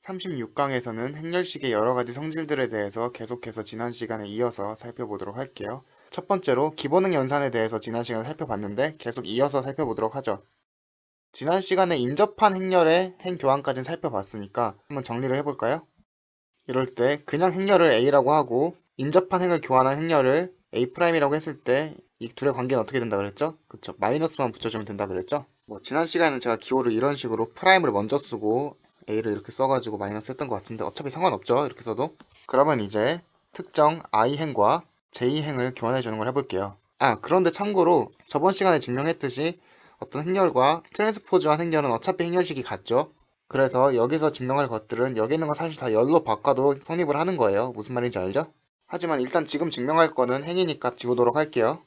36강에서는 행렬식의 여러가지 성질들에 대해서 계속해서 지난 시간에 이어서 살펴보도록 할게요. 첫 번째로 기본응 연산에 대해서 지난 시간에 살펴봤는데 계속 이어서 살펴보도록 하죠. 지난 시간에 인접한 행렬의 행교환까지는 살펴봤으니까 한번 정리를 해볼까요? 이럴 때 그냥 행렬을 A라고 하고 인접한 행을 교환한 행렬을 A'이라고 했을 때 이 둘의 관계는 어떻게 된다 그랬죠? 그쵸, 마이너스만 붙여주면 된다 그랬죠? 지난 시간에는 제가 기호를 이런 식으로 프라임을 먼저 쓰고 A를 이렇게 써가지고 마이너스 했던 것 같은데 어차피 상관없죠, 이렇게 써도. 그러면 이제 특정 I행과 J행을 교환해주는 걸 해볼게요. 그런데 참고로 저번 시간에 증명했듯이 어떤 행렬과 트랜스포즈한 행렬은 어차피 행렬식이 같죠. 그래서 여기서 증명할 것들은 여기 있는 거 사실 다 열로 바꿔도 성립을 하는 거예요. 무슨 말인지 알죠? 하지만 일단 지금 증명할 거는 행이니까 지우도록 할게요.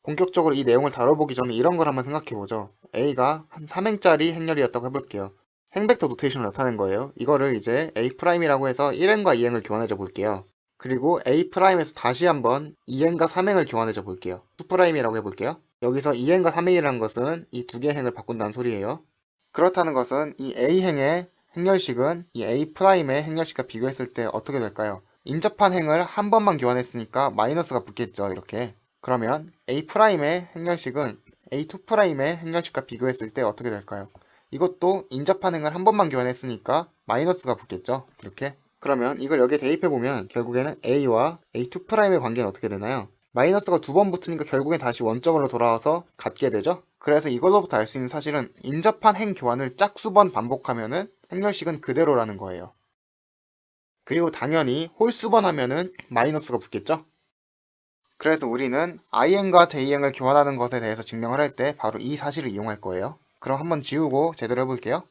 본격적으로 이 내용을 다뤄보기 전에 이런 걸 한번 생각해보죠. A가 한 3행짜리 행렬이었다고 해볼게요. 행벡터 노테이션을 나타낸 거예요. 이거를 이제 A'이라고 해서 1행과 2행을 교환해줘 볼게요. 그리고 A'에서 다시 한번 2행과 3행을 교환해줘 볼게요. 2'이라고 해볼게요. 여기서 2행과 3행이라는 것은 이 두 개의 행을 바꾼다는 소리예요. 그렇다는 것은 이 A행의 행렬식은 이 A'의 행렬식과 비교했을 때 어떻게 될까요? 인접한 행을 한 번만 교환했으니까 마이너스가 붙겠죠, 이렇게. 그러면 A'의 행렬식은 A2'의 행렬식과 비교했을 때 어떻게 될까요? 이것도 인접한 행을 한 번만 교환했으니까 마이너스가 붙겠죠, 이렇게. 그러면 이걸 여기에 대입해보면 결국에는 A와 A2'의 관계는 어떻게 되나요? 마이너스가 두 번 붙으니까 결국엔 다시 원점으로 돌아와서 같게 되죠? 그래서 이걸로부터 알 수 있는 사실은 인접한 행 교환을 짝수번 반복하면은 행렬식은 그대로라는 거예요. 그리고 당연히 홀수번 하면은 마이너스가 붙겠죠? 그래서 우리는 I행과 J행을 교환하는 것에 대해서 증명을 할 때 바로 이 사실을 이용할 거예요. 그럼 한번 지우고 제대로 해볼게요.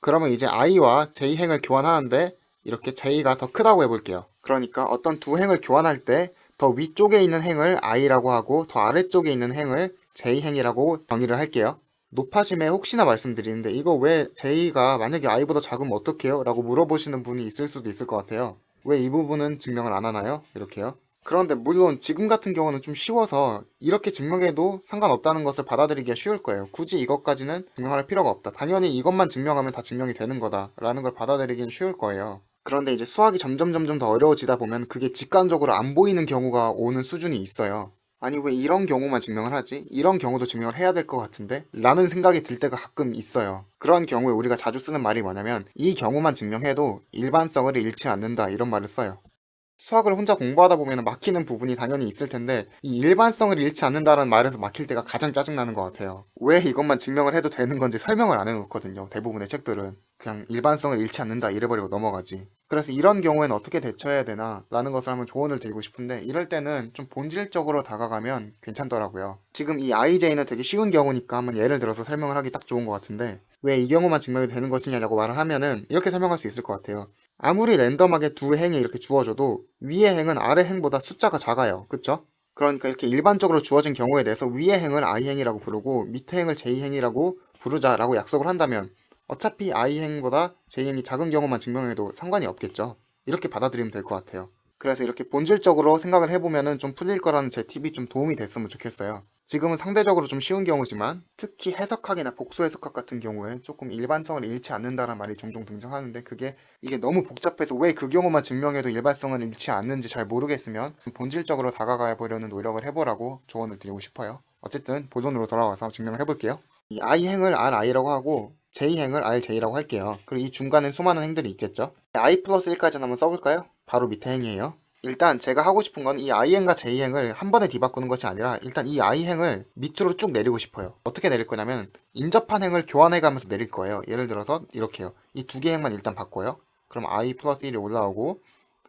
그러면 이제 I와 J행을 교환하는데 이렇게 J가 더 크다고 해볼게요. 그러니까 어떤 두 행을 교환할 때 더 위쪽에 있는 행을 I라고 하고 더 아래쪽에 있는 행을 J행이라고 정의를 할게요. 높아짐에 혹시나 말씀드리는데 이거 왜 J가 만약에 I보다 작으면 어떡해요? 라고 물어보시는 분이 있을 수도 있을 것 같아요. 왜 이 부분은 증명을 안 하나요? 이렇게요. 그런데 물론 지금 같은 경우는 좀 쉬워서 이렇게 증명해도 상관없다는 것을 받아들이기가 쉬울 거예요. 굳이 이것까지는 증명할 필요가 없다. 당연히 이것만 증명하면 다 증명이 되는 거다 라는 걸 받아들이기는 쉬울 거예요. 그런데 이제 수학이 점점 더 어려워지다 보면 그게 직관적으로 안 보이는 경우가 오는 수준이 있어요. 아니 왜 이런 경우만 증명을 하지? 이런 경우도 증명을 해야 될 것 같은데? 라는 생각이 들 때가 가끔 있어요. 그런 경우에 우리가 자주 쓰는 말이 뭐냐면 이 경우만 증명해도 일반성을 잃지 않는다 이런 말을 써요. 수학을 혼자 공부하다 보면 막히는 부분이 당연히 있을 텐데 이 일반성을 잃지 않는다는 말에서 막힐 때가 가장 짜증나는 것 같아요. 왜 이것만 증명을 해도 되는 건지 설명을 안 해놓거든요. 대부분의 책들은 그냥 일반성을 잃지 않는다 이래버리고 넘어가지. 그래서 이런 경우에는 어떻게 대처해야 되나 라는 것을 한번 조언을 드리고 싶은데 이럴 때는 좀 본질적으로 다가가면 괜찮더라고요. 지금 이 IJ는 되게 쉬운 경우니까 한번 예를 들어서 설명을 하기 딱 좋은 것 같은데 왜 이 경우만 증명이 되는 것이냐라고 말을 하면은 이렇게 설명할 수 있을 것 같아요. 아무리 랜덤하게 두 행이 이렇게 주어져도 위의 행은 아래 행보다 숫자가 작아요. 그쵸? 그러니까 이렇게 일반적으로 주어진 경우에 대해서 위의 행을 I행이라고 부르고 밑의 행을 J행이라고 부르자라고 약속을 한다면 어차피 I행보다 J행이 작은 경우만 증명해도 상관이 없겠죠. 이렇게 받아들이면 될 것 같아요. 그래서 이렇게 본질적으로 생각을 해보면은 좀 풀릴 거라는 제 팁이 좀 도움이 됐으면 좋겠어요. 지금은 상대적으로 좀 쉬운 경우지만 특히 해석학이나 복수 해석학 같은 경우에 조금 일반성을 잃지 않는다는 말이 종종 등장하는데 이게 너무 복잡해서 왜 그 경우만 증명해도 일반성을 잃지 않는지 잘 모르겠으면 본질적으로 다가가 보려는 노력을 해보라고 조언을 드리고 싶어요. 어쨌든 본론으로 돌아와서 증명을 해볼게요. 이 I행을 RI라고 하고 J행을 RJ라고 할게요. 그리고 이 중간에 수많은 행들이 있겠죠. I 플러스 1까지는 한번 써볼까요? 바로 밑에 행이에요. 일단 제가 하고 싶은 건 이 I행과 J행을 한 번에 뒤바꾸는 것이 아니라 일단 이 I행을 밑으로 쭉 내리고 싶어요. 어떻게 내릴 거냐면 인접한 행을 교환해가면서 내릴 거예요. 예를 들어서 이렇게요. 이 두 개 행만 일단 바꿔요. 그럼 I 플러스 1이 올라오고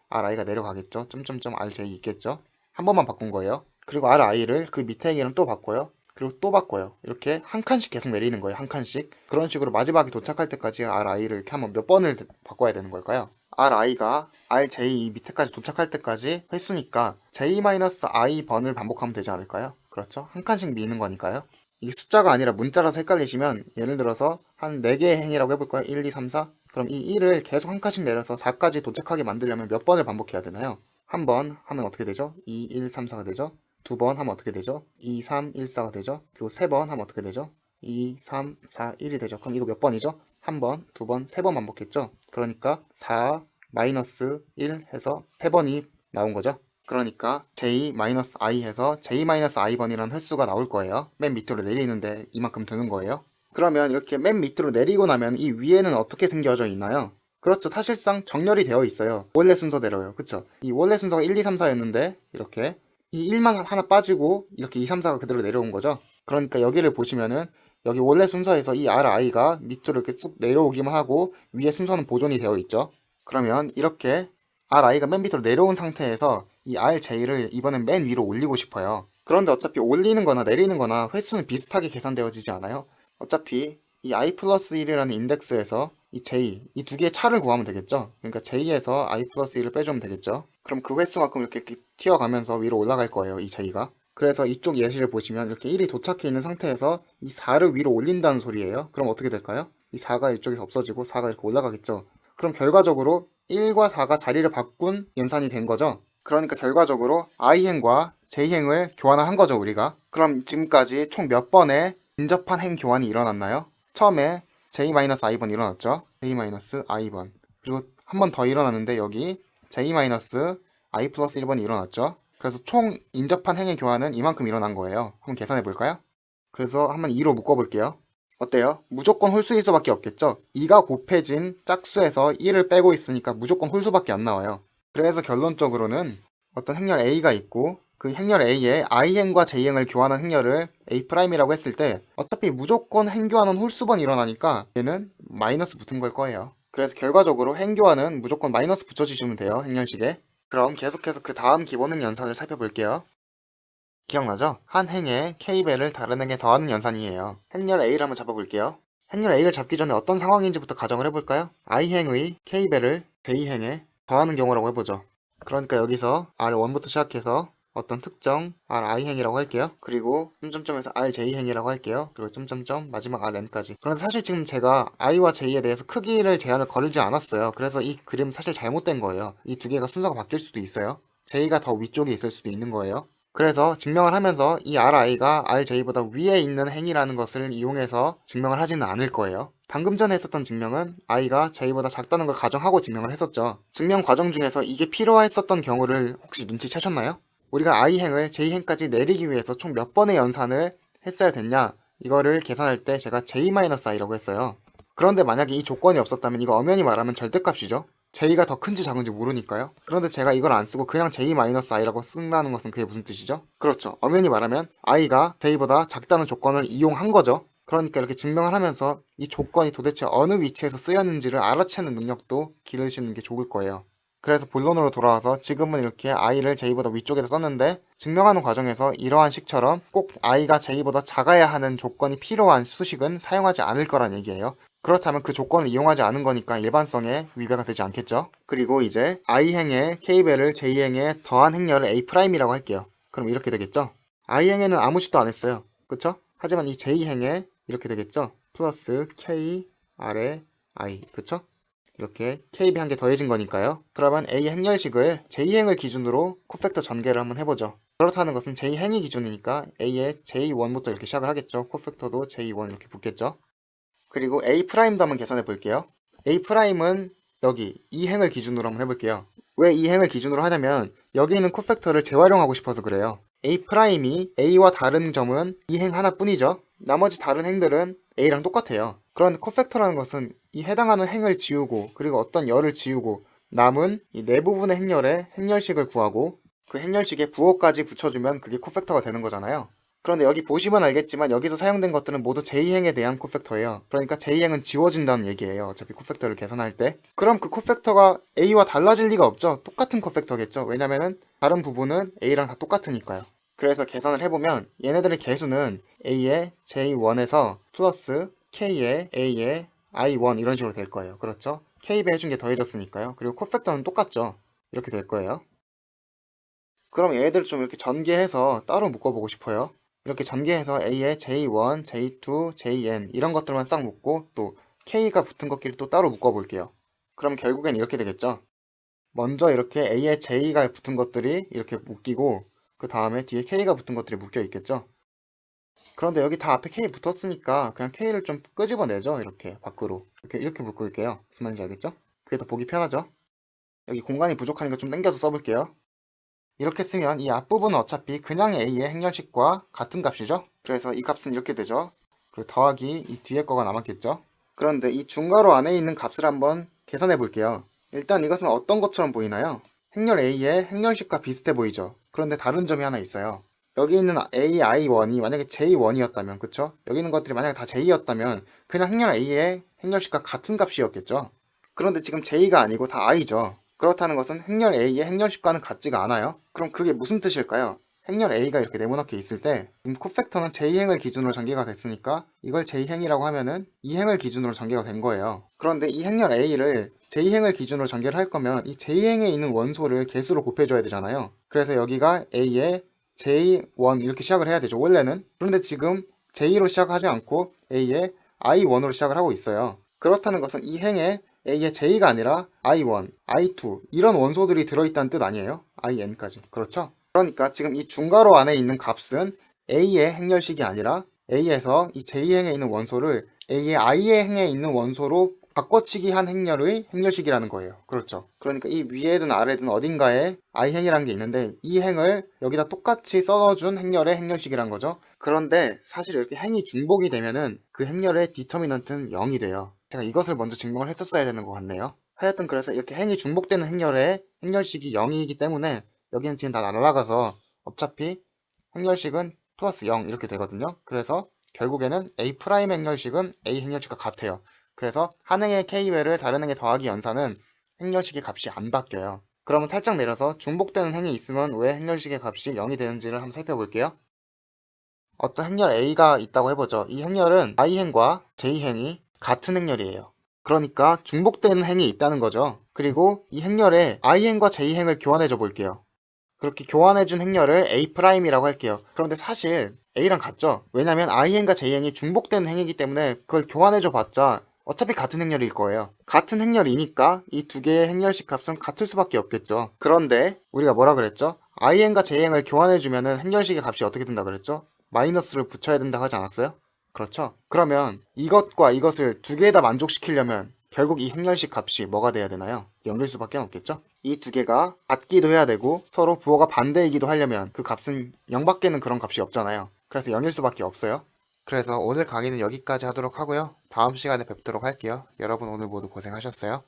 RI가 내려가겠죠. 점점점 RJ 있겠죠. 한 번만 바꾼 거예요. 그리고 RI를 그 밑에 행이랑 또 바꿔요. 그리고 또 바꿔요. 이렇게 한 칸씩 계속 내리는 거예요. 한 칸씩. 그런 식으로 마지막에 도착할 때까지 RI를 이렇게 한번 몇 번을 바꿔야 되는 걸까요? RI가 RJ 밑에까지 도착할 때까지 횟수니까 J-I 번을 반복하면 되지 않을까요? 그렇죠? 한 칸씩 미는 거니까요. 이게 숫자가 아니라 문자라서 헷갈리시면 예를 들어서 한 4개의 행이라고 해볼까요? 1, 2, 3, 4? 그럼 이 1을 계속 한 칸씩 내려서 4까지 도착하게 만들려면 몇 번을 반복해야 되나요? 한 번 하면 어떻게 되죠? 2, 1, 3, 4가 되죠? 두 번 하면 어떻게 되죠? 2, 3, 1, 4가 되죠? 그리고 세 번 하면 어떻게 되죠? 2, 3, 4, 1이 되죠. 그럼 이거 몇 번이죠? 한 번, 두 번, 세 번 반복했죠. 그러니까 4, 마이너스 1 해서 3번이 나온 거죠. 그러니까 j-i 해서 j-i번이라는 횟수가 나올 거예요. 맨 밑으로 내리는데 이만큼 드는 거예요. 그러면 이렇게 맨 밑으로 내리고 나면 이 위에는 어떻게 생겨져 있나요? 그렇죠. 사실상 정렬이 되어 있어요. 원래 순서대로요. 그쵸? 이 원래 순서가 1, 2, 3, 4였는데 이렇게 이 1만 하나 빠지고 이렇게 2, 3, 4가 그대로 내려온 거죠. 그러니까 여기를 보시면은 여기 원래 순서에서 이 ri가 밑으로 이렇게 쭉 내려오기만 하고 위에 순서는 보존이 되어 있죠. 그러면 이렇게 ri가 맨 밑으로 내려온 상태에서 이 rj를 이번엔 맨 위로 올리고 싶어요. 그런데 어차피 올리는 거나 내리는 거나 횟수는 비슷하게 계산되어지지 않아요? 어차피 이 i 플러스 1이라는 인덱스에서 이 j, 이 두 개의 차를 구하면 되겠죠? 그러니까 j에서 i 플러스 1을 빼주면 되겠죠? 그럼 그 횟수만큼 이렇게 튀어가면서 위로 올라갈 거예요, 이 j가. 그래서 이쪽 예시를 보시면 이렇게 1이 도착해 있는 상태에서 이 4를 위로 올린다는 소리예요. 그럼 어떻게 될까요? 이 4가 이쪽에서 없어지고 4가 이렇게 올라가겠죠? 그럼 결과적으로 1과 4가 자리를 바꾼 연산이 된 거죠? 그러니까 결과적으로 i행과 j행을 교환한 거죠, 우리가. 그럼 지금까지 총 몇 번의 인접한 행 교환이 일어났나요? 처음에 j-i번 일어났죠? j-i번. 그리고 한 번 더 일어났는데 여기 j-i 플러스 1번이 일어났죠? 그래서 총 인접한 행의 교환은 이만큼 일어난 거예요. 한번 계산해 볼까요? 그래서 한번 2로 묶어볼게요. 어때요? 무조건 홀수일 수밖에 없겠죠? 2가 곱해진 짝수에서 1을 빼고 있으니까 무조건 홀수밖에 안 나와요. 그래서 결론적으로는 어떤 행렬 A가 있고 그 행렬 A에 I행과 J행을 교환한 행렬을 A'이라고 했을 때 어차피 무조건 행교환은 홀수번 일어나니까 얘는 마이너스 붙은 걸 거예요. 그래서 결과적으로 행교환은 무조건 마이너스 붙여주시면 돼요, 행렬식에. 그럼 계속해서 그 다음 기본행 연산을 살펴볼게요. 기억나죠? 한 행에 k배를 다른 행에 더하는 연산이에요. 행렬 A를 한번 잡아볼게요. 행렬 A를 잡기 전에 어떤 상황인지부터 가정을 해볼까요? I행의 k배를 J행에 더하는 경우라고 해보죠. 그러니까 여기서 R1부터 시작해서 어떤 특정 RI행이라고 할게요. 그리고 점점점에서 RJ행이라고 할게요. 그리고 점점점 마지막 RN까지. 그런데 사실 지금 제가 I와 J에 대해서 크기를 제한을 걸지 않았어요. 그래서 이 그림 사실 잘못된 거예요. 이 두 개가 순서가 바뀔 수도 있어요. J가 더 위쪽에 있을 수도 있는 거예요. 그래서 증명을 하면서 이 RI가 RJ보다 위에 있는 행이라는 것을 이용해서 증명을 하지는 않을 거예요. 방금 전에 했었던 증명은 i가 j보다 작다는 걸 가정하고 증명을 했었죠. 증명 과정 중에서 이게 필요했었던 경우를 혹시 눈치채셨나요? 우리가 i행을 j행까지 내리기 위해서 총 몇 번의 연산을 했어야 됐냐? 이거를 계산할 때 제가 j-i라고 했어요. 그런데 만약에 이 조건이 없었다면 이거 엄연히 말하면 절대값이죠. j가 더 큰지 작은지 모르니까요. 그런데 제가 이걸 안 쓰고 그냥 j-i라고 쓴다는 것은 그게 무슨 뜻이죠? 그렇죠. 엄연히 말하면 i가 j보다 작다는 조건을 이용한 거죠. 그러니까 이렇게 증명을 하면서 이 조건이 도대체 어느 위치에서 쓰였는지를 알아채는 능력도 기르시는 게 좋을 거예요. 그래서 본론으로 돌아와서 지금은 이렇게 i를 j보다 위쪽에다 썼는데 증명하는 과정에서 이러한 식처럼 꼭 i가 j보다 작아야 하는 조건이 필요한 수식은 사용하지 않을 거란 얘기예요. 그렇다면 그 조건을 이용하지 않은 거니까 일반성에 위배가 되지 않겠죠. 그리고 이제 i행에 k배를 j행에 더한 행렬을 A'이라고 할게요. 그럼 이렇게 되겠죠. i행에는 아무 짓도 안 했어요. 그쵸? 하지만 이 j행에 이렇게 되겠죠. 플러스 k 아래 i. 그쵸? 이렇게 k배 한 개 더해진 거니까요. 그러면 a 행렬식을 j행을 기준으로 코팩터 전개를 한번 해보죠. 그렇다는 것은 j행이 기준이니까 a의 j1부터 이렇게 시작을 하겠죠. 코팩터도 j1 이렇게 붙겠죠. 그리고 A'도 한번 계산해 볼게요. A'은 여기 이 행을 기준으로 한번 해볼게요. 왜 이 행을 기준으로 하냐면 여기 있는 코팩터를 재활용하고 싶어서 그래요. A'이 A와 다른 점은 이 행 하나뿐이죠. 나머지 다른 행들은 A랑 똑같아요. 그런데 코팩터라는 것은 이 해당하는 행을 지우고 그리고 어떤 열을 지우고 남은 이 네 부분의 행렬에 행렬식을 구하고 그 행렬식에 부호까지 붙여주면 그게 코팩터가 되는 거잖아요. 그런데 여기 보시면 알겠지만 여기서 사용된 것들은 모두 J행에 대한 코팩터예요. 그러니까 J행은 지워진다는 얘기예요. 어차피 코팩터를 계산할 때. 그럼 그 코팩터가 A와 달라질 리가 없죠. 똑같은 코팩터겠죠. 왜냐면은 다른 부분은 A랑 다 똑같으니까요. 그래서 계산을 해보면 얘네들의 개수는 A의 J1에서 플러스 K의 A의 I1 이런 식으로 될 거예요. 그렇죠? K배 해준 게 더해졌으니까요. 그리고 코팩터는 똑같죠. 이렇게 될 거예요. 그럼 얘네들을 좀 이렇게 전개해서 따로 묶어보고 싶어요. 이렇게 전개해서 A에 J1, J2, JN 이런 것들만 싹 묶고 또 K가 붙은 것끼리 또 따로 묶어볼게요. 그럼 결국엔 이렇게 되겠죠. 먼저 이렇게 A에 J가 붙은 것들이 이렇게 묶이고 그 다음에 뒤에 K가 붙은 것들이 묶여 있겠죠. 그런데 여기 다 앞에 K 붙었으니까 그냥 K를 좀 끄집어내죠. 이렇게 밖으로. 이렇게 묶을게요. 무슨 말인지 알겠죠? 그게 더 보기 편하죠? 여기 공간이 부족하니까 좀 당겨서 써볼게요. 이렇게 쓰면 이 앞부분은 어차피 그냥 A의 행렬식과 같은 값이죠? 그래서 이 값은 이렇게 되죠. 그리고 더하기 이 뒤에 거가 남았겠죠? 그런데 이 중괄호 안에 있는 값을 한번 계산해 볼게요. 일단 이것은 어떤 것처럼 보이나요? 행렬 A의 행렬식과 비슷해 보이죠? 그런데 다른 점이 하나 있어요. 여기 있는 AI1이 만약에 J1이었다면, 그쵸? 여기 있는 것들이 만약에 다 J였다면 그냥 행렬 A의 행렬식과 같은 값이었겠죠? 그런데 지금 J가 아니고 다 I죠. 그렇다는 것은 행렬 A의 행렬식과는 같지가 않아요. 그럼 그게 무슨 뜻일까요? 행렬 A가 이렇게 네모나게 있을 때 코팩터는 J행을 기준으로 전개가 됐으니까 이걸 J행이라고 하면은 이 행을 기준으로 전개가 된 거예요. 그런데 이 행렬 A를 J행을 기준으로 전개를 할 거면 이 J행에 있는 원소를 개수로 곱해줘야 되잖아요. 그래서 여기가 A의 J1 이렇게 시작을 해야 되죠, 원래는. 그런데 지금 J로 시작하지 않고 A의 I1으로 시작을 하고 있어요. 그렇다는 것은 이 행에 A의 J가 아니라 I1, I2 이런 원소들이 들어있다는 뜻 아니에요? IN까지. 그렇죠? 그러니까 지금 이 중괄호 안에 있는 값은 A의 행렬식이 아니라 A에서 이 J행에 있는 원소를 A의 I의 행에 있는 원소로 바꿔치기 한 행렬의 행렬식이라는 거예요. 그렇죠. 그러니까 이 위에든 아래든 어딘가에 I행이라는 게 있는데 이 행을 여기다 똑같이 써준 행렬의 행렬식이란 거죠. 그런데 사실 이렇게 행이 중복이 되면은 그 행렬의 디터미넌트는 0이 돼요. 제가 이것을 먼저 증명을 했었어야 되는 것 같네요. 하여튼 그래서 이렇게 행이 중복되는 행렬의 행렬식이 0이기 때문에 여기는 뒤는 다 날아가서 어차피 행렬식은 플러스 0 이렇게 되거든요. 그래서 결국에는 A' 행렬식은 A 행렬식과 같아요. 그래서 한 행의 K배를 다른 행의 더하기 연산은 행렬식의 값이 안 바뀌어요. 그러면 살짝 내려서 중복되는 행이 있으면 왜 행렬식의 값이 0이 되는지를 한번 살펴볼게요. 어떤 행렬 A가 있다고 해보죠. 이 행렬은 I행과 J행이 같은 행렬이에요. 그러니까 중복되는 행이 있다는 거죠. 그리고 이 행렬에 I행과 J행을 교환해줘 볼게요. 그렇게 교환해준 행렬을 A'이라고 할게요. 그런데 사실 A랑 같죠? 왜냐면 I행과 J행이 중복되는 행이기 때문에 그걸 교환해줘 봤자 어차피 같은 행렬일 거예요. 같은 행렬이니까 이 두 개의 행렬식 값은 같을 수밖에 없겠죠. 그런데 우리가 뭐라 그랬죠? I행과 J행을 교환해주면은 행렬식의 값이 어떻게 된다 그랬죠? 마이너스를 붙여야 된다고 하지 않았어요? 그렇죠? 그러면 이것과 이것을 두 개 다 만족시키려면 결국 이 행렬식 값이 뭐가 돼야 되나요? 0일 수밖에 없겠죠? 이 두 개가 같기도 해야 되고 서로 부호가 반대이기도 하려면 그 값은 0밖에는 그런 값이 없잖아요. 그래서 0일 수밖에 없어요. 그래서 오늘 강의는 여기까지 하도록 하고요. 다음 시간에 뵙도록 할게요. 여러분 오늘 모두 고생하셨어요.